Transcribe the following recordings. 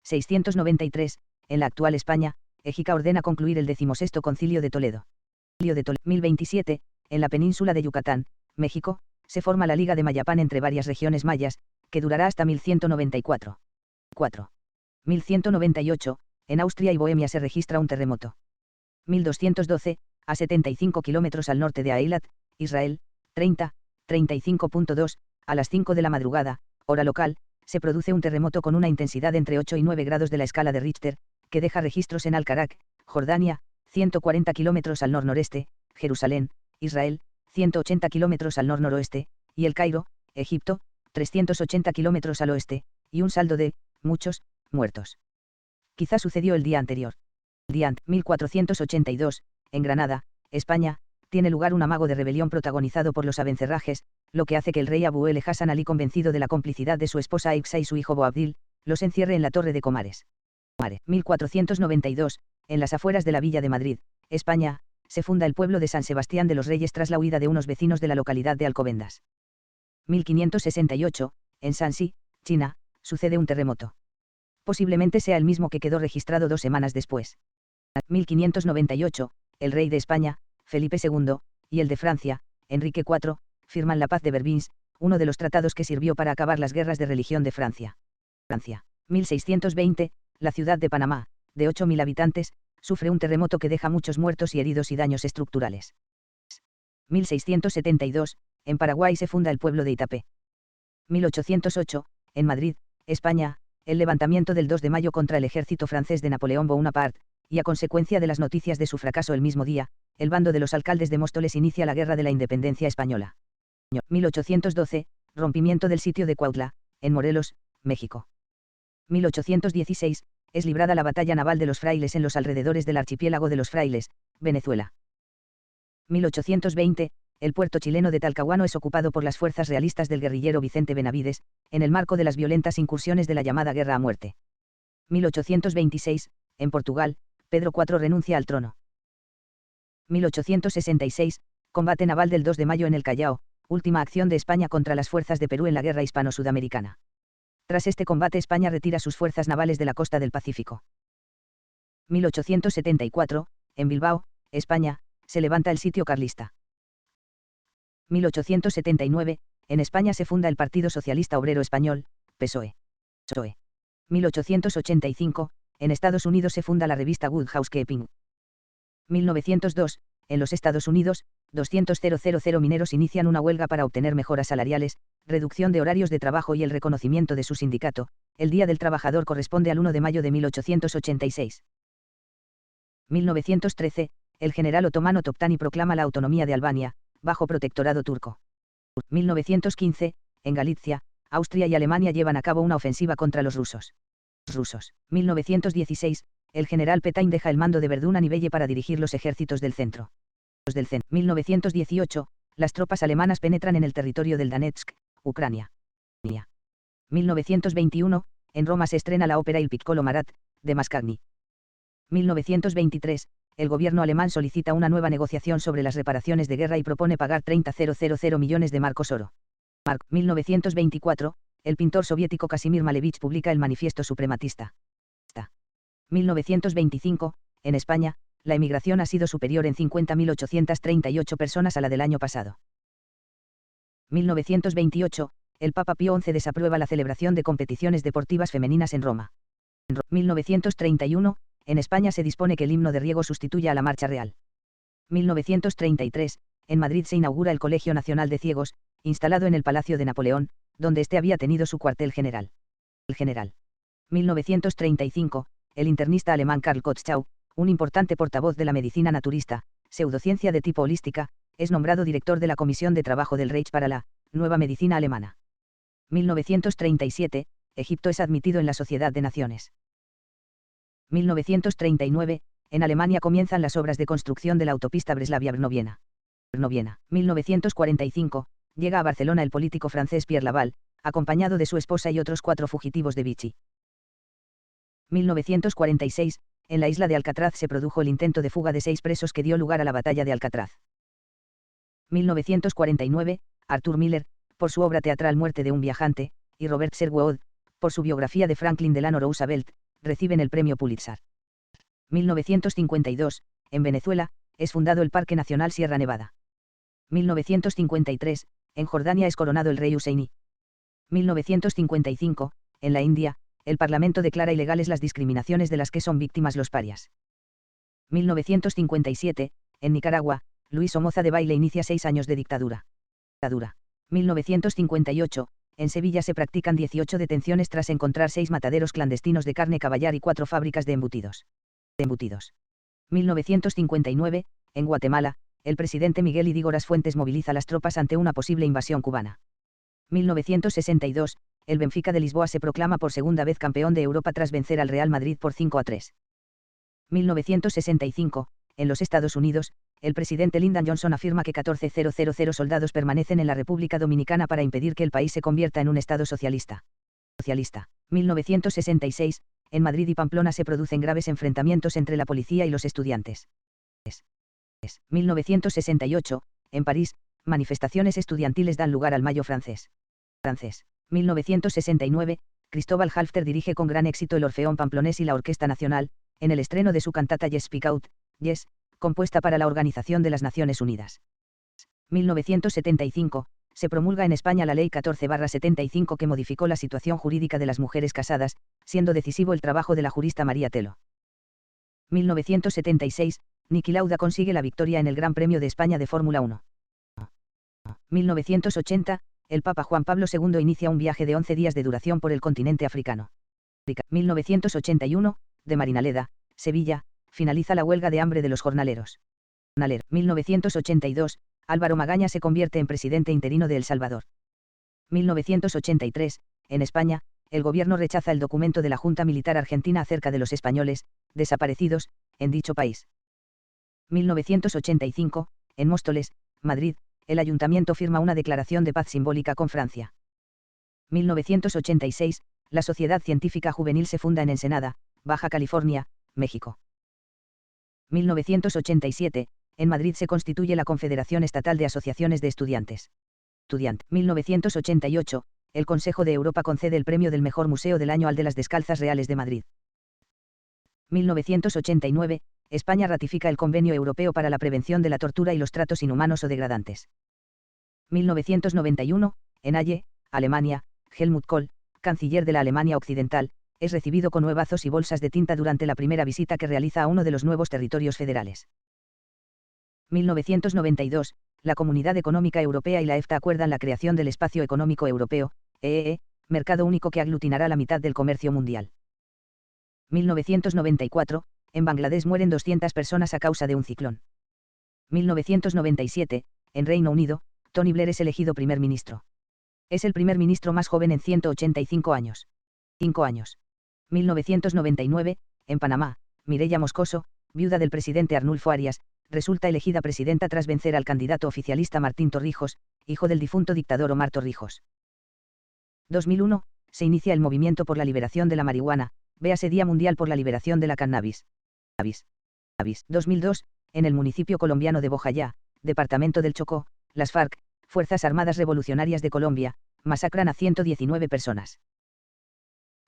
693, en la actual España, Égica ordena concluir el 16º Concilio de Toledo. 1027, en la península de Yucatán, México, se forma la Liga de Mayapán entre varias regiones mayas, que durará hasta 1194. 1198, en Austria y Bohemia se registra un terremoto. 1212, a 75 kilómetros al norte de Eilat, Israel, 35.2, a las 5 de la madrugada, hora local, se produce un terremoto con una intensidad entre 8 y 9 grados de la escala de Richter, que deja registros en Al-Karak, Jordania, 140 kilómetros al nor-noreste, Jerusalén, Israel, 180 kilómetros al nor-noroeste, y El Cairo, Egipto, 380 kilómetros al oeste, y un saldo de, muchos, muertos. Quizá sucedió el día anterior. 1482, en Granada, España, tiene lugar un amago de rebelión protagonizado por los abencerrajes, lo que hace que el rey Abu el Hassan Ali, convencido de la complicidad de su esposa Aixa y su hijo Boabdil, los encierre en la Torre de Comares. 1492, en las afueras de la villa de Madrid, España, se funda el pueblo de San Sebastián de los Reyes tras la huida de unos vecinos de la localidad de Alcobendas. 1568, en Shanxi, China, sucede un terremoto. Posiblemente sea el mismo que quedó registrado 2 semanas después. 1598, el rey de España, Felipe II, y el de Francia, Enrique IV, firman la Paz de Vervins, uno de los tratados que sirvió para acabar las guerras de religión de Francia. 1620, la ciudad de Panamá, de 8.000 habitantes, sufre un terremoto que deja muchos muertos y heridos y daños estructurales. 1672, en Paraguay se funda el pueblo de Itapé. 1808, en Madrid, España, el levantamiento del 2 de mayo contra el ejército francés de Napoleón Bonaparte, y a consecuencia de las noticias de su fracaso el mismo día, el bando de los alcaldes de Móstoles inicia la Guerra de la Independencia Española. 1812, rompimiento del sitio de Cuautla, en Morelos, México. 1816, es librada la batalla naval de los frailes en los alrededores del archipiélago de los Frailes, Venezuela. 1820, el puerto chileno de Talcahuano es ocupado por las fuerzas realistas del guerrillero Vicente Benavides, en el marco de las violentas incursiones de la llamada Guerra a Muerte. 1826, en Portugal, Pedro IV renuncia al trono. 1866, combate naval del 2 de mayo en el Callao, última acción de España contra las fuerzas de Perú en la Guerra Hispano-Sudamericana. Tras este combate España retira sus fuerzas navales de la costa del Pacífico. 1874, en Bilbao, España, se levanta el sitio carlista. 1879, en España se funda el Partido Socialista Obrero Español, PSOE. 1885, en Estados Unidos se funda la revista Good Housekeeping. 1902, en los Estados Unidos, 200.000 mineros inician una huelga para obtener mejoras salariales, reducción de horarios de trabajo y el reconocimiento de su sindicato. El Día del Trabajador corresponde al 1 de mayo de 1886. 1913, el general otomano Toptani proclama la autonomía de Albania, bajo protectorado turco. 1915, en Galicia, Austria y Alemania llevan a cabo una ofensiva contra los rusos. 1916, el general Petain deja el mando de Verdún a Nivelle para dirigir los ejércitos del centro. 1918, las tropas alemanas penetran en el territorio del Donetsk, Ucrania. 1921, en Roma se estrena la ópera Il Piccolo Marat, de Mascagni. 1923, el gobierno alemán solicita una nueva negociación sobre las reparaciones de guerra y propone pagar 30.000 millones de marcos oro. 1924, el pintor soviético Casimir Malevich publica el Manifiesto Suprematista. 1925, en España, la emigración ha sido superior en 50.838 personas a la del año pasado. 1928, el Papa Pío XI desaprueba la celebración de competiciones deportivas femeninas en Roma. 1931, en España se dispone que el himno de Riego sustituya a la marcha real. 1933, en Madrid se inaugura el Colegio Nacional de Ciegos, instalado en el Palacio de Napoleón, donde éste había tenido su cuartel general. 1935, el internista alemán Karl Kotzschau, un importante portavoz de la medicina naturista, pseudociencia de tipo holística, es nombrado director de la Comisión de Trabajo del Reich para la Nueva Medicina Alemana. 1937, Egipto es admitido en la Sociedad de Naciones. 1939, en Alemania comienzan las obras de construcción de la autopista Breslavia-Brno-Viena. 1945, llega a Barcelona el político francés Pierre Laval, acompañado de su esposa y otros 4 fugitivos de Vichy. 1946, en la isla de Alcatraz se produjo el intento de fuga de 6 presos que dio lugar a la batalla de Alcatraz. 1949, Arthur Miller, por su obra teatral Muerte de un viajante, y Robert Sherwood, por su biografía de Franklin Delano Roosevelt, reciben el premio Pulitzer. 1952, en Venezuela, es fundado el Parque Nacional Sierra Nevada. 1953, en Jordania es coronado el rey Husseini. 1955, en la India, el Parlamento declara ilegales las discriminaciones de las que son víctimas los parias. 1957, en Nicaragua, Luis Somoza Debayle inicia 6 años de dictadura. 1958, en Sevilla se practican 18 detenciones tras encontrar 6 mataderos clandestinos de carne caballar y 4 fábricas de embutidos. 1959, en Guatemala, el presidente Miguel Ydígoras Fuentes moviliza las tropas ante una posible invasión cubana. 1962, el Benfica de Lisboa se proclama por segunda vez campeón de Europa tras vencer al Real Madrid por 5-3. 1965, en los Estados Unidos, el presidente Lyndon Johnson afirma que 14.000 soldados permanecen en la República Dominicana para impedir que el país se convierta en un estado socialista. 1966, en Madrid y Pamplona se producen graves enfrentamientos entre la policía y los estudiantes. 1968, en París, manifestaciones estudiantiles dan lugar al Mayo francés. 1969, Cristóbal Halfter dirige con gran éxito el Orfeón Pamplonés y la Orquesta Nacional, en el estreno de su cantata Yes Speak Out, Yes, compuesta para la Organización de las Naciones Unidas. 1975, se promulga en España la Ley 14/75 que modificó la situación jurídica de las mujeres casadas, siendo decisivo el trabajo de la jurista María Telo. 1976, Niki Lauda consigue la victoria en el Gran Premio de España de Fórmula 1. 1980, el Papa Juan Pablo II inicia un viaje de 11 días de duración por el continente africano. 1981, de Marinaleda, Sevilla, finaliza la huelga de hambre de los jornaleros. 1982, Álvaro Magaña se convierte en presidente interino de El Salvador. 1983, en España, el gobierno rechaza el documento de la Junta Militar Argentina acerca de los españoles, desaparecidos, en dicho país. 1985, en Móstoles, Madrid, el ayuntamiento firma una declaración de paz simbólica con Francia. 1986, la Sociedad Científica Juvenil se funda en Ensenada, Baja California, México. 1987, en Madrid se constituye la Confederación Estatal de Asociaciones de Estudiantes. 1988, el Consejo de Europa concede el premio del mejor museo del año al de las Descalzas Reales de Madrid. 1989, España ratifica el Convenio Europeo para la Prevención de la Tortura y los Tratos Inhumanos o Degradantes. 1991, en Halle, Alemania, Helmut Kohl, canciller de la Alemania Occidental, es recibido con huevazos y bolsas de tinta durante la primera visita que realiza a uno de los nuevos territorios federales. 1992, la Comunidad Económica Europea y la EFTA acuerdan la creación del Espacio Económico Europeo, EEE, mercado único que aglutinará la mitad del comercio mundial. 1994, en Bangladesh mueren 200 personas a causa de un ciclón. 1997, en Reino Unido, Tony Blair es elegido primer ministro. Es el primer ministro más joven en 185 años. 5 años. 1999, en Panamá, Mireya Moscoso, viuda del presidente Arnulfo Arias, resulta elegida presidenta tras vencer al candidato oficialista Martín Torrijos, hijo del difunto dictador Omar Torrijos. 2001, se inicia el movimiento por la liberación de la marihuana, véase Día Mundial por la Liberación de la Cannabis. 2002, en el municipio colombiano de Bojayá, departamento del Chocó, las FARC, Fuerzas Armadas Revolucionarias de Colombia, masacran a 119 personas.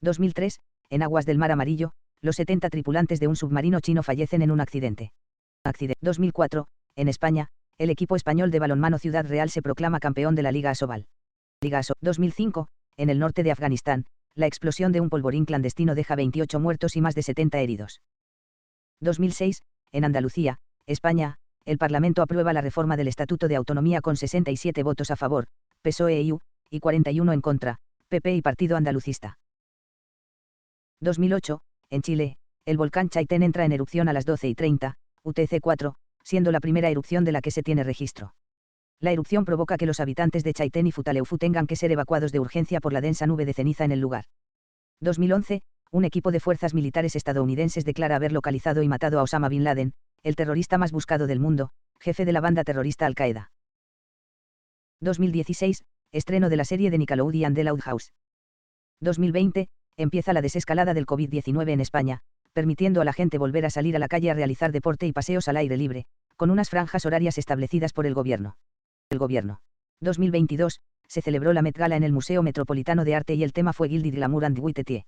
2003, en aguas del Mar Amarillo, los 70 tripulantes de un submarino chino fallecen en un accidente. 2004, en España, el equipo español de balonmano Ciudad Real se proclama campeón de la Liga Asobal. 2005, en el norte de Afganistán, la explosión de un polvorín clandestino deja 28 muertos y más de 70 heridos. 2006, en Andalucía, España, el Parlamento aprueba la reforma del Estatuto de Autonomía con 67 votos a favor, PSOE y 41 en contra, PP y Partido Andalucista. 2008, en Chile, el volcán Chaitén entra en erupción a las 12:30, UTC-4, siendo la primera erupción de la que se tiene registro. La erupción provoca que los habitantes de Chaitén y Futaleufú tengan que ser evacuados de urgencia por la densa nube de ceniza en el lugar. 2011, un equipo de fuerzas militares estadounidenses declara haber localizado y matado a Osama Bin Laden, el terrorista más buscado del mundo, jefe de la banda terrorista Al-Qaeda. 2016, estreno de la serie de Nickelodeon The Loud House. 2020, empieza la desescalada del COVID-19 en España, permitiendo a la gente volver a salir a la calle a realizar deporte y paseos al aire libre, con unas franjas horarias establecidas por el gobierno. 2022, se celebró la Met Gala en el Museo Metropolitano de Arte y el tema fue Gilded Glamour and White Tie.